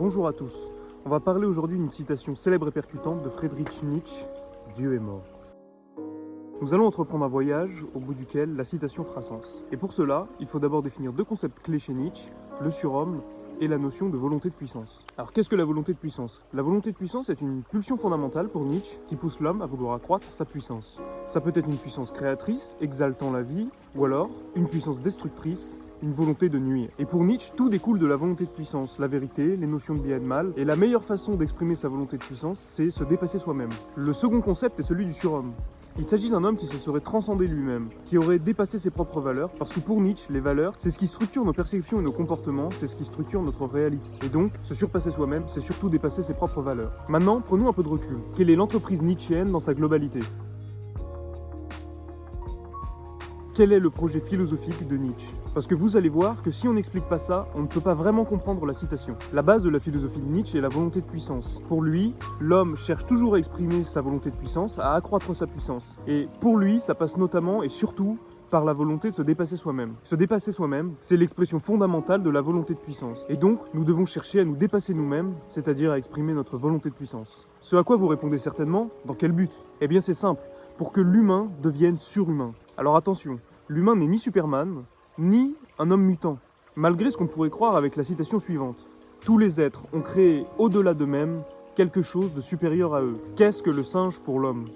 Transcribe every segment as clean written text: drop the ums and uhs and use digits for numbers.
Bonjour à tous. On va parler aujourd'hui d'une citation célèbre et percutante de Friedrich Nietzsche, « Dieu est mort ». Nous allons entreprendre un voyage au bout duquel la citation fera sens. Et pour cela, il faut d'abord définir deux concepts clés chez Nietzsche, le surhomme et la notion de volonté de puissance. Alors qu'est-ce que la volonté de puissance? La volonté de puissance est une pulsion fondamentale pour Nietzsche qui pousse l'homme à vouloir accroître sa puissance. Ça peut être une puissance créatrice, exaltant la vie, ou alors une puissance destructrice, une volonté de nuire. Et pour Nietzsche, tout découle de la volonté de puissance, la vérité, les notions de bien et de mal, et la meilleure façon d'exprimer sa volonté de puissance, c'est se dépasser soi-même. Le second concept est celui du surhomme. Il s'agit d'un homme qui se serait transcendé lui-même, qui aurait dépassé ses propres valeurs, parce que pour Nietzsche, les valeurs, c'est ce qui structure nos perceptions et nos comportements, c'est ce qui structure notre réalité. Et donc, se surpasser soi-même, c'est surtout dépasser ses propres valeurs. Maintenant, prenons un peu de recul. Quelle est l'entreprise nietzschéenne dans sa globalité? Quel est le projet philosophique de Nietzsche? Parce que vous allez voir que si on n'explique pas ça, on ne peut pas vraiment comprendre la citation. La base de la philosophie de Nietzsche est la volonté de puissance. Pour lui, l'homme cherche toujours à exprimer sa volonté de puissance, à accroître sa puissance. Et pour lui, ça passe notamment et surtout par la volonté de se dépasser soi-même. Se dépasser soi-même, c'est l'expression fondamentale de la volonté de puissance. Et donc, nous devons chercher à nous dépasser nous-mêmes, c'est-à-dire à exprimer notre volonté de puissance. Ce à quoi vous répondez certainement, dans quel but? Eh bien c'est simple, pour que l'humain devienne surhumain. Alors attention, l'humain n'est ni Superman, ni un homme mutant, malgré ce qu'on pourrait croire avec la citation suivante. Tous les êtres ont créé au-delà d'eux-mêmes quelque chose de supérieur à eux. Qu'est-ce que le singe pour l'homme?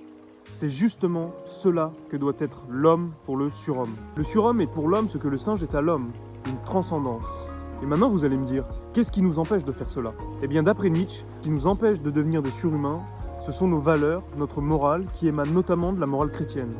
C'est justement cela que doit être l'homme pour le surhomme. Le surhomme est pour l'homme ce que le singe est à l'homme, une transcendance. Et maintenant vous allez me dire, qu'est-ce qui nous empêche de faire cela? Eh bien d'après Nietzsche, ce qui nous empêche de devenir des surhumains, ce sont nos valeurs, notre morale, qui émane notamment de la morale chrétienne.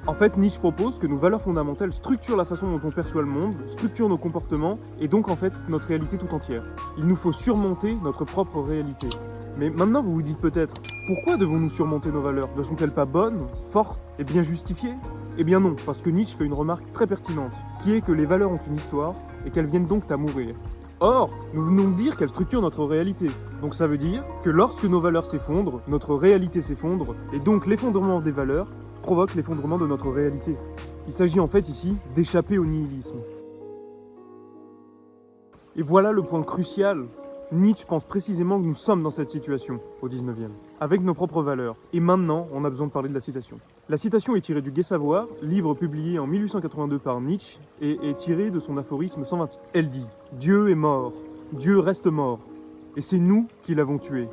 En fait, Nietzsche propose que nos valeurs fondamentales structurent la façon dont on perçoit le monde, structurent nos comportements, et donc en fait notre réalité tout entière. Il nous faut surmonter notre propre réalité. Mais maintenant vous vous dites peut-être, pourquoi devons-nous surmonter nos valeurs? Ne sont-elles pas bonnes, fortes et bien justifiées? Eh bien non, parce que Nietzsche fait une remarque très pertinente, qui est que les valeurs ont une histoire, et qu'elles viennent donc à mourir. Or, nous venons de dire qu'elles structurent notre réalité. Donc ça veut dire que lorsque nos valeurs s'effondrent, notre réalité s'effondre, et donc l'effondrement des valeurs provoque l'effondrement de notre réalité. Il s'agit en fait ici d'échapper au nihilisme. Et voilà le point crucial. Nietzsche pense précisément que nous sommes dans cette situation, au 19e, avec nos propres valeurs. Et maintenant, on a besoin de parler de la citation. La citation est tirée du Gai Savoir, livre publié en 1882 par Nietzsche, et est tirée de son aphorisme 120. Elle dit « Dieu est mort, Dieu reste mort, et c'est nous qui l'avons tué ».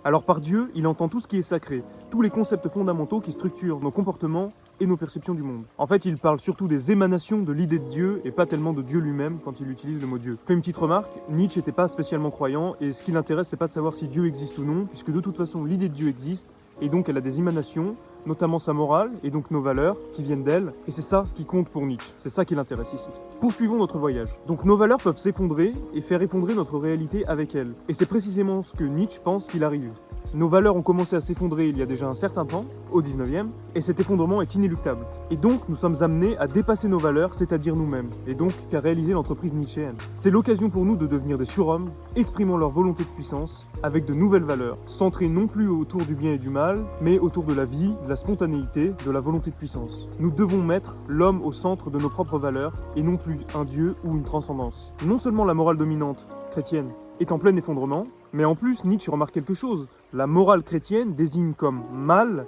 Alors par Dieu, il entend tout ce qui est sacré, tous les concepts fondamentaux qui structurent nos comportements et nos perceptions du monde. En fait, il parle surtout des émanations de l'idée de Dieu et pas tellement de Dieu lui-même quand il utilise le mot Dieu. Je fais une petite remarque, Nietzsche n'était pas spécialement croyant et ce qui l'intéresse, c'est pas de savoir si Dieu existe ou non, puisque de toute façon l'idée de Dieu existe et donc elle a des émanations, notamment sa morale et donc nos valeurs qui viennent d'elle, et c'est ça qui compte pour Nietzsche, c'est ça qui l'intéresse ici. Poursuivons notre voyage. Donc nos valeurs peuvent s'effondrer et faire effondrer notre réalité avec elles, et c'est précisément ce que Nietzsche pense qu'il arrive. Nos valeurs ont commencé à s'effondrer il y a déjà un certain temps, au 19e, et cet effondrement est inéluctable. Et donc, nous sommes amenés à dépasser nos valeurs, c'est-à-dire nous-mêmes, et donc qu'à réaliser l'entreprise nietzschéenne. C'est l'occasion pour nous de devenir des surhommes, exprimant leur volonté de puissance, avec de nouvelles valeurs, centrées non plus autour du bien et du mal, mais autour de la vie, de la spontanéité, de la volonté de puissance. Nous devons mettre l'homme au centre de nos propres valeurs, et non plus un dieu ou une transcendance. Non seulement la morale dominante, chrétienne, est en plein effondrement, mais en plus Nietzsche remarque quelque chose. La morale chrétienne désigne comme mal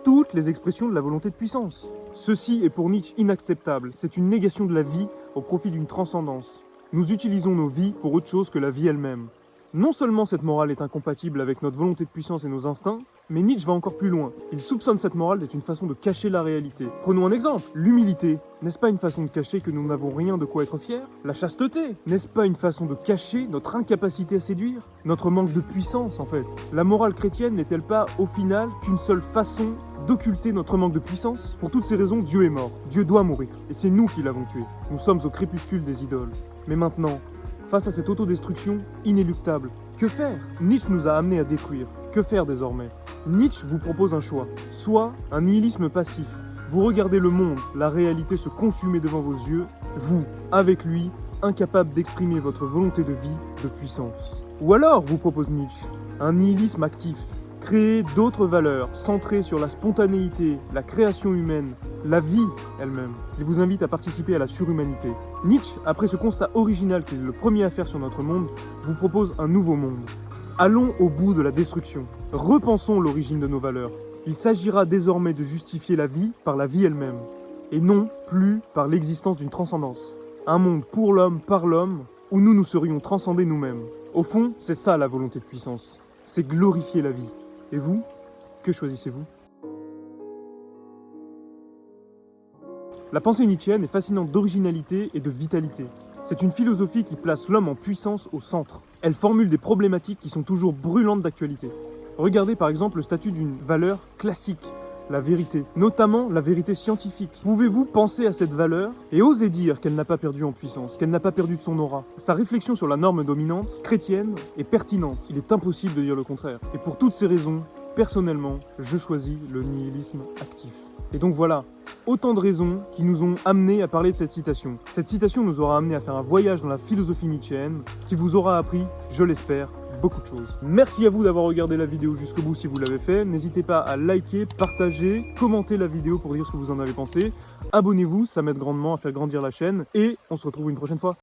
toutes les expressions de la volonté de puissance. Ceci est pour Nietzsche inacceptable, c'est une négation de la vie au profit d'une transcendance. Nous utilisons nos vies pour autre chose que la vie elle-même. Non seulement cette morale est incompatible avec notre volonté de puissance et nos instincts, mais Nietzsche va encore plus loin. Il soupçonne cette morale d'être une façon de cacher la réalité. Prenons un exemple, l'humilité. N'est-ce pas une façon de cacher que nous n'avons rien de quoi être fiers? La chasteté, n'est-ce pas une façon de cacher notre incapacité à séduire? Notre manque de puissance en fait. La morale chrétienne n'est-elle pas au final qu'une seule façon d'occulter notre manque de puissance? Pour toutes ces raisons, Dieu est mort. Dieu doit mourir. Et c'est nous qui l'avons tué. Nous sommes au crépuscule des idoles. Mais maintenant, face à cette autodestruction inéluctable, que faire? Nietzsche nous a amenés à détruire. Que faire désormais? Nietzsche vous propose un choix. Soit un nihilisme passif. Vous regardez le monde, la réalité se consumer devant vos yeux. Vous, avec lui, incapable d'exprimer votre volonté de vie, de puissance. Ou alors, vous propose Nietzsche, un nihilisme actif. Créer d'autres valeurs centrées sur la spontanéité, la création humaine, la vie elle-même. Il vous invite à participer à la surhumanité. Nietzsche, après ce constat original qu'il est le premier à faire sur notre monde, vous propose un nouveau monde. Allons au bout de la destruction. Repensons l'origine de nos valeurs. Il s'agira désormais de justifier la vie par la vie elle-même, et non plus par l'existence d'une transcendance. Un monde pour l'homme, par l'homme, où nous serions transcendés nous-mêmes. Au fond, c'est ça la volonté de puissance. C'est glorifier la vie. Et vous, que choisissez-vous ? La pensée nietzschéenne est fascinante d'originalité et de vitalité. C'est une philosophie qui place l'homme en puissance au centre. Elle formule des problématiques qui sont toujours brûlantes d'actualité. Regardez par exemple le statut d'une valeur classique, la vérité, notamment la vérité scientifique. Pouvez-vous penser à cette valeur et oser dire qu'elle n'a pas perdu en puissance, qu'elle n'a pas perdu de son aura ? Sa réflexion sur la norme dominante, chrétienne, est pertinente. Il est impossible de dire le contraire. Et pour toutes ces raisons, personnellement, je choisis le nihilisme actif. Et donc voilà, autant de raisons qui nous ont amenés à parler de cette citation. Cette citation nous aura amené à faire un voyage dans la philosophie nietzschéenne qui vous aura appris, je l'espère, beaucoup de choses. Merci à vous d'avoir regardé la vidéo jusqu'au bout si vous l'avez fait. N'hésitez pas à liker, partager, commenter la vidéo pour dire ce que vous en avez pensé. Abonnez-vous, ça m'aide grandement à faire grandir la chaîne. Et on se retrouve une prochaine fois.